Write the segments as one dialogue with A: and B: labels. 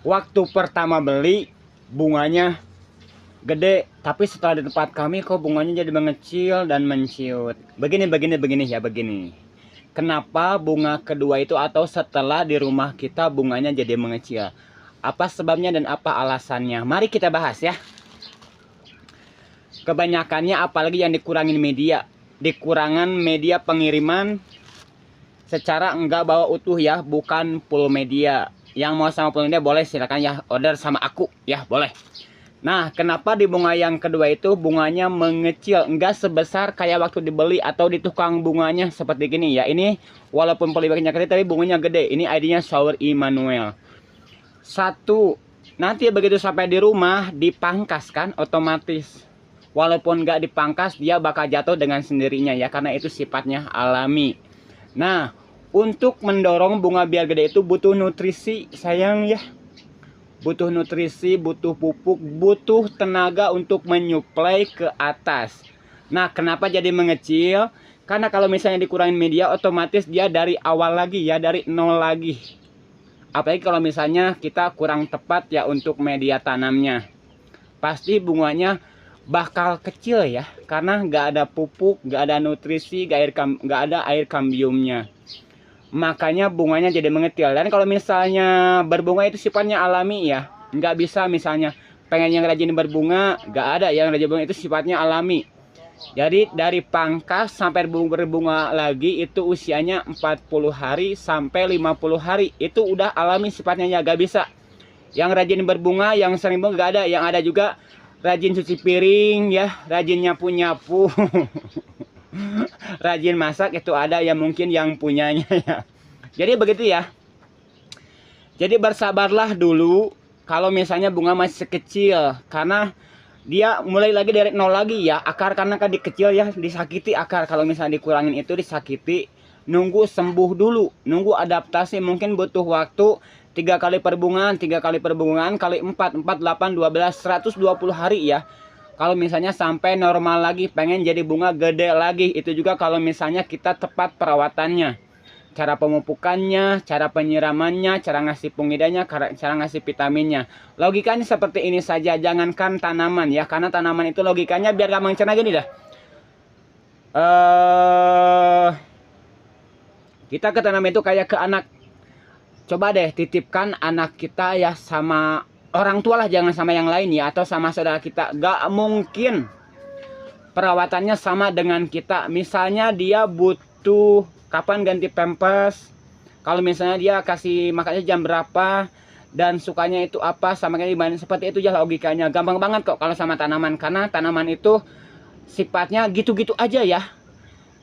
A: Waktu pertama beli bunganya gede, tapi setelah di tempat kami kok bunganya jadi mengecil dan menciut. Begini ya, begini. Kenapa bunga kedua itu atau setelah di rumah kita bunganya jadi mengecil? Apa sebabnya dan apa alasannya? Mari kita bahas ya. Kebanyakannya apalagi yang dikurangin media. Dikurangan media pengiriman secara enggak bawa utuh ya, bukan full media. Yang mau sama full media boleh silakan ya, order sama aku ya, boleh. Nah, kenapa di bunga yang kedua itu bunganya mengecil, enggak sebesar kayak waktu dibeli atau di tukang bunganya seperti gini ya. Ini walaupun polybacknya kecil tapi bunganya gede. Ini ID-nya Shower Immanuel. Satu, nanti begitu sampai di rumah dipangkas kan otomatis. Walaupun enggak dipangkas dia bakal jatuh dengan sendirinya ya, karena itu sifatnya alami. Nah, untuk mendorong bunga biar gede itu butuh nutrisi sayang ya. Butuh nutrisi, butuh pupuk, butuh tenaga untuk menyuplai ke atas. Nah, kenapa jadi mengecil? Karena kalau misalnya dikurangin media, otomatis dia dari awal lagi ya, dari nol lagi. Apalagi kalau misalnya kita kurang tepat ya untuk media tanamnya. Pasti bunganya bakal kecil ya, karena nggak ada pupuk, nggak ada nutrisi, nggak ada air kambiumnya. Makanya bunganya jadi mengecil. Dan kalau misalnya berbunga itu sifatnya alami ya, nggak bisa misalnya pengen yang rajin berbunga, nggak ada yang rajin berbunga, itu sifatnya alami. Jadi dari pangkas sampai berbunga lagi itu usianya 40 hari sampai 50 hari. Itu udah alami sifatnya ya, nggak bisa yang rajin berbunga, yang sering bunga nggak ada. Yang ada juga rajin cuci piring ya, rajin nyapu-nyapu. Rajin masak itu ada yang mungkin yang punyanya ya. Jadi begitu ya. Jadi bersabarlah dulu kalau misalnya bunga masih kecil, karena dia mulai lagi dari nol lagi ya. Akar karena kan dikecil ya, disakiti akar. Kalau misalnya dikurangin itu disakiti. Nunggu sembuh dulu, nunggu adaptasi, mungkin butuh waktu 3 kali perbungaan, 3 kali perbungaan kali 4, 4, 8, 12, 120 hari ya. Kalau misalnya sampai normal lagi, pengen jadi bunga gede lagi, itu juga kalau misalnya kita tepat perawatannya. Cara pemupukannya, cara penyiramannya, cara ngasih pengidanya, cara ngasih vitaminnya. Logikanya seperti ini saja, jangankan tanaman ya. Karena tanaman itu logikanya biar gampang cerna gini dah. Kita ke tanaman itu kayak ke anak. Coba deh titipkan anak kita ya sama orang tua lah, jangan sama yang lain ya, atau sama saudara kita. Gak mungkin perawatannya sama dengan kita. Misalnya dia butuh kapan ganti pampers, kalau misalnya dia kasih makannya jam berapa, dan sukanya itu apa, sama kayak gimana, seperti itu ya logikanya. Gampang banget kok kalau sama tanaman, karena tanaman itu sifatnya gitu-gitu aja ya.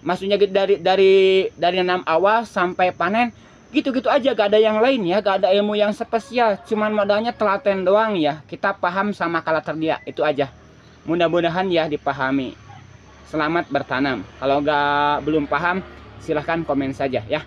A: Maksudnya dari nanam awal sampai panen gitu-gitu aja, gak ada yang lain ya, gak ada ilmu yang spesial, cuman modalnya telaten doang ya. Kita paham sama karakter dia, itu aja. Mudah-mudahan ya dipahami. Selamat bertanam. Kalau belum paham silahkan komen saja ya.